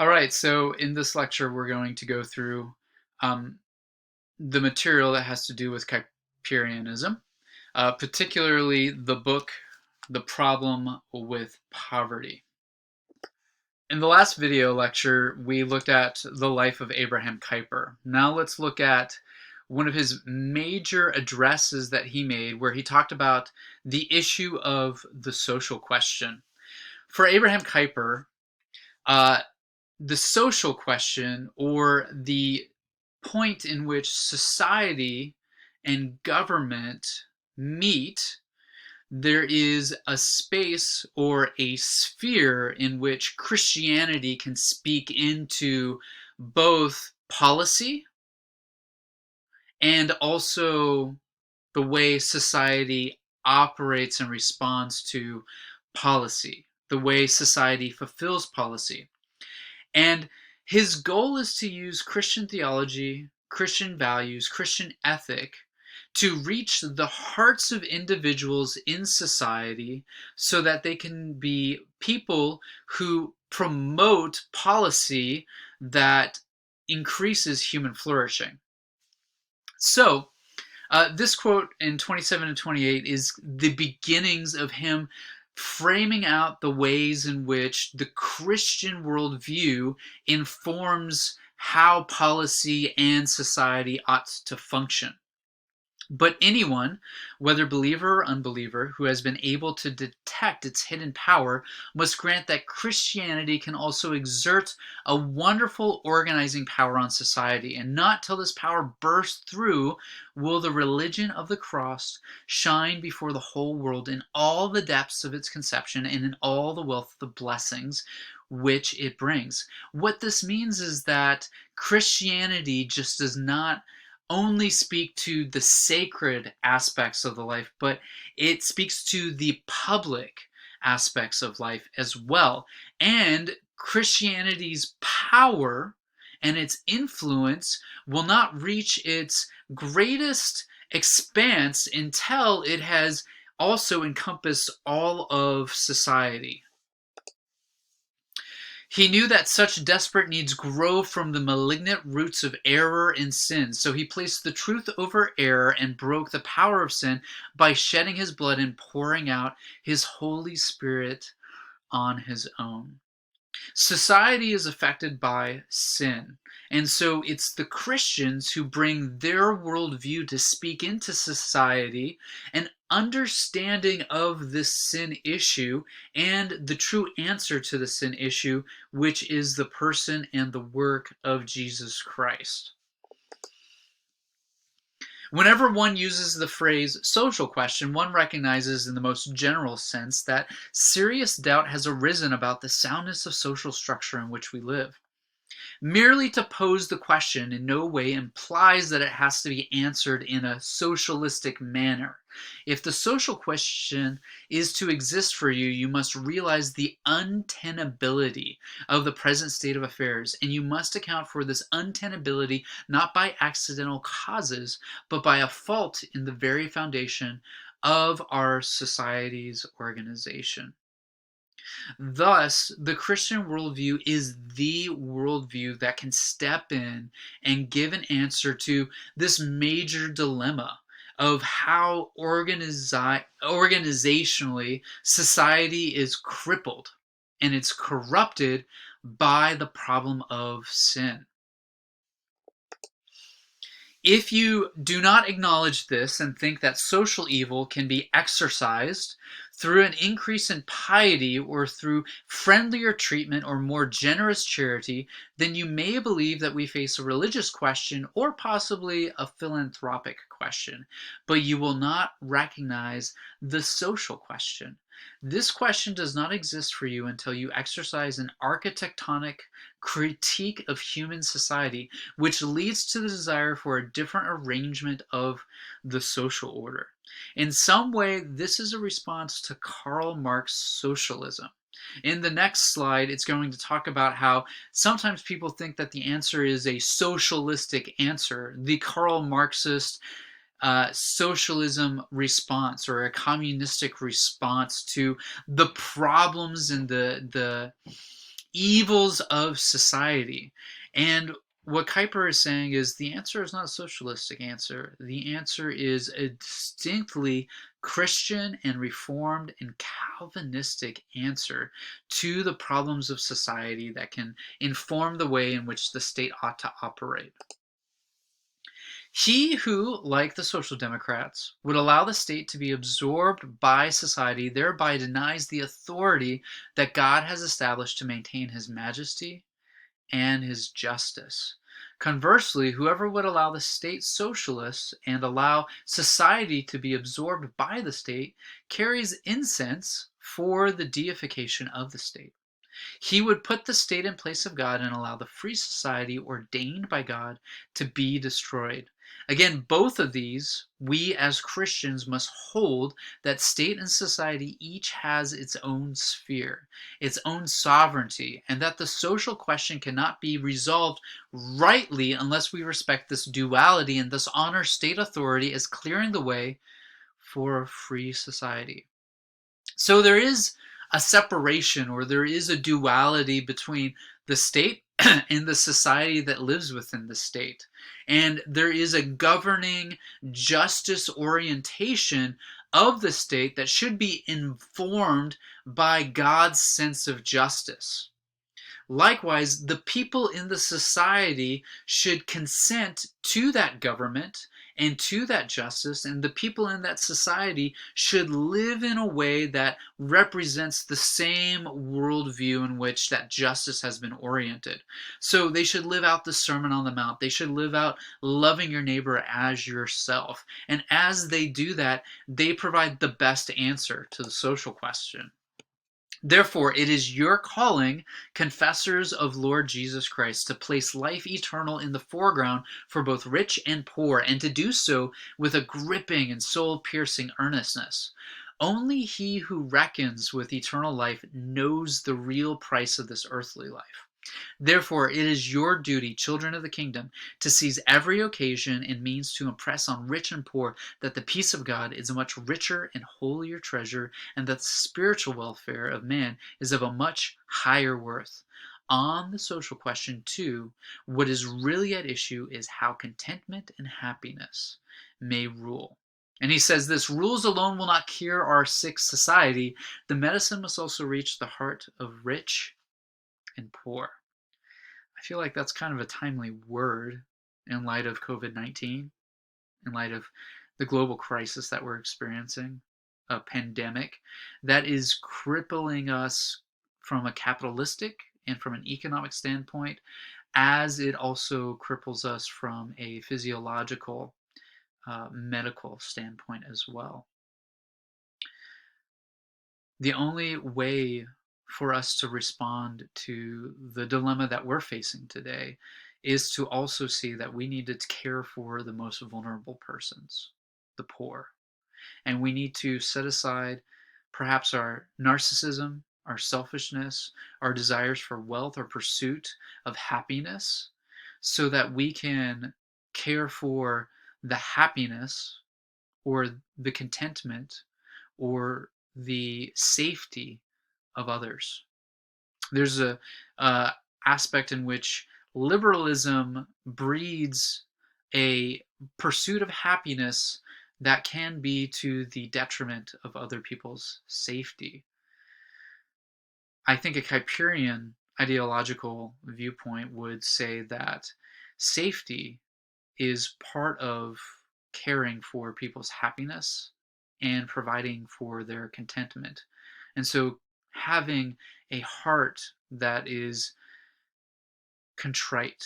All right, so in this lecture, we're going to go through um, the material that has to do with Kuyperianism, particularly the book, The Problem with Poverty. In the last video lecture, we looked at the life of Abraham Kuyper. Now let's look at one of his major addresses that he made, where he talked about the issue of the social question. For Abraham Kuyper, uh, the social question, or the point in which society and government meet, there is a space or a sphere in which Christianity can speak into both policy and also the way society operates and responds to policy, the way society fulfills policy. And his goal is to use Christian theology, Christian values, Christian ethic to reach the hearts of individuals in society so that they can be people who promote policy that increases human flourishing. So, this quote in 27 and 28 is the beginnings of him framing out the ways in which the Christian worldview informs how policy and society ought to function. But anyone, whether believer or unbeliever, who has been able to detect its hidden power must grant that Christianity can also exert a wonderful organizing power on society, and not till this power bursts through will the religion of the cross shine before the whole world in all the depths of its conception and in all the wealth of the blessings which it brings. What this means is that Christianity just does not only speak to the sacred aspects of the life, but it speaks to the public aspects of life as well. And Christianity's power and its influence will not reach its greatest expanse until it has also encompassed all of society. He knew that such desperate needs grow from the malignant roots of error and sin, so he placed the truth over error and broke the power of sin by shedding his blood and pouring out his Holy Spirit on his own. Society is affected by sin. And so it's the Christians who bring their worldview to speak into society, an understanding of this sin issue and the true answer to the sin issue, which is the person and the work of Jesus Christ. Whenever one uses the phrase social question, one recognizes in the most general sense that serious doubt has arisen about the soundness of social structure in which we live. Merely to pose the question in no way implies that it has to be answered in a socialistic manner. If the social question is to exist for you, you must realize the untenability of the present state of affairs, and you must account for this untenability not by accidental causes, but by a fault in the very foundation of our society's organization. Thus, the Christian worldview is the worldview that can step in and give an answer to this major dilemma of how organizationally society is crippled and it's corrupted by the problem of sin. If you do not acknowledge this and think that social evil can be exorcised through an increase in piety or through friendlier treatment or more generous charity, then you may believe that we face a religious question or possibly a philanthropic question, but you will not recognize the social question. This question does not exist for you until you exercise an architectonic critique of human society, which leads to the desire for a different arrangement of the social order. In some way, this is a response to Karl Marx socialism. In the next slide, it's going to talk about how sometimes people think that the answer is a socialistic answer, the Karl Marxist socialism response or a communistic response to the problems and the evils of society. And what Kuyper is saying is the answer is not a socialistic answer. The answer is a distinctly Christian and Reformed and Calvinistic answer to the problems of society that can inform the way in which the state ought to operate. He who, like the Social Democrats, would allow the state to be absorbed by society thereby denies the authority that God has established to maintain his majesty and his justice. Conversely, whoever would allow the state socialists and allow society to be absorbed by the state carries incense for the deification of the state. He would put the state in place of God and allow the free society ordained by God to be destroyed. Again, both of these, we as Christians must hold that state and society each has its own sphere, its own sovereignty, and that the social question cannot be resolved rightly unless we respect this duality and thus honor state authority as clearing the way for a free society. So there is a separation, or there is a duality between the state and the society that lives within the state. And there is a governing justice orientation of the state that should be informed by God's sense of justice. Likewise, the people in the society should consent to that government and to that justice, and the people in that society should live in a way that represents the same worldview in which that justice has been oriented. So they should live out the Sermon on the Mount. They should live out loving your neighbor as yourself. And as they do that, they provide the best answer to the social question. Therefore, it is your calling, confessors of Lord Jesus Christ, to place life eternal in the foreground for both rich and poor, and to do so with a gripping and soul-piercing earnestness. Only he who reckons with eternal life knows the real price of this earthly life. Therefore, it is your duty, children of the kingdom, to seize every occasion and means to impress on rich and poor that the peace of God is a much richer and holier treasure, and that the spiritual welfare of man is of a much higher worth. On the social question, too, what is really at issue is how contentment and happiness may rule. And he says this: rules alone will not cure our sick society. The medicine must also reach the heart of rich and poor. I feel like that's kind of a timely word in light of COVID-19, in light of the global crisis that we're experiencing, a pandemic that is crippling us from a capitalistic and from an economic standpoint, as it also cripples us from a physiological, medical standpoint as well. The only way for us to respond to the dilemma that we're facing today is to also see that we need to care for the most vulnerable persons, the poor. And we need to set aside perhaps our narcissism, our selfishness, our desires for wealth, or pursuit of happiness, so that we can care for the happiness or the contentment or the safety of others. There's a aspect in which liberalism breeds a pursuit of happiness that can be to the detriment of other people's safety. I think a Kuyperian ideological viewpoint would say that safety is part of caring for people's happiness and providing for their contentment. And so having a heart that is contrite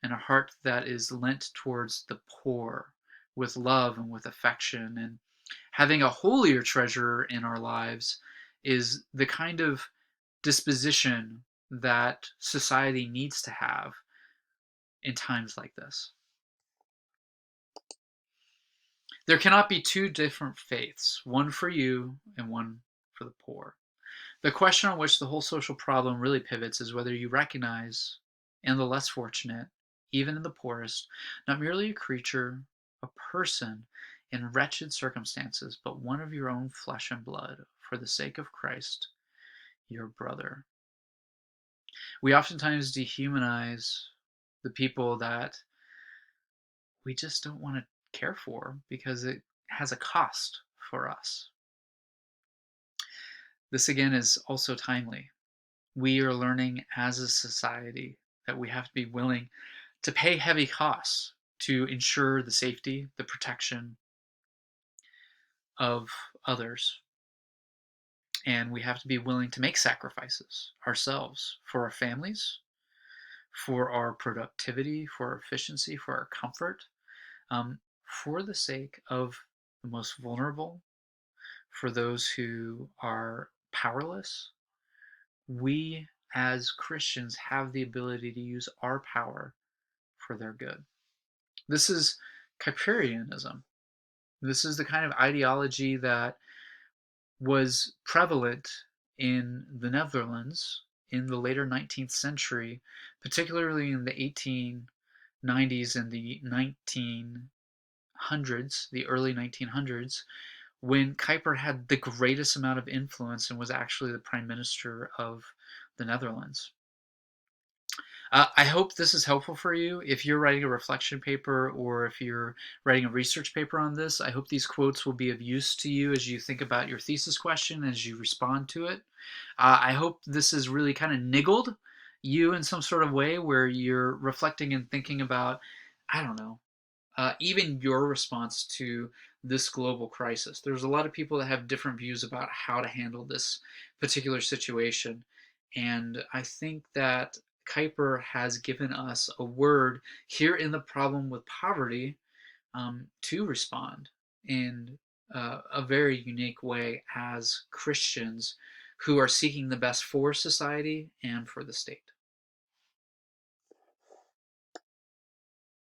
and a heart that is lent towards the poor with love and with affection, and having a holier treasure in our lives is the kind of disposition that society needs to have in times like this. There cannot be two different faiths, one for you and one for the poor. The question on which the whole social problem really pivots is whether you recognize in the less fortunate, even in the poorest, not merely a creature, a person in wretched circumstances, but one of your own flesh and blood, for the sake of Christ, your brother. We oftentimes dehumanize the people that we just don't want to care for because it has a cost for us. This again is also timely. We are learning as a society that we have to be willing to pay heavy costs to ensure the safety, the protection of others. And we have to be willing to make sacrifices ourselves for our families, for our productivity, for our efficiency, for our comfort, for the sake of the most vulnerable, for those who are powerless. We as Christians have the ability to use our power for their good. This is Kuyperianism. This is the kind of ideology that was prevalent in the Netherlands in the later 19th century, particularly in the 1890s and the 1900s, the early 1900s, when Kuyper had the greatest amount of influence and was actually the prime minister of the Netherlands. I hope this is helpful for you. If you're writing a reflection paper or if you're writing a research paper on this, I hope these quotes will be of use to you as you think about your thesis question, as you respond to it. I hope this has really kind of niggled you in some sort of way where you're reflecting and thinking about, I don't know, even your response to this global crisis. There's a lot of people that have different views about how to handle this particular situation. And I think that Kuyper has given us a word here in the problem with poverty to respond in a very unique way as Christians who are seeking the best for society and for the state.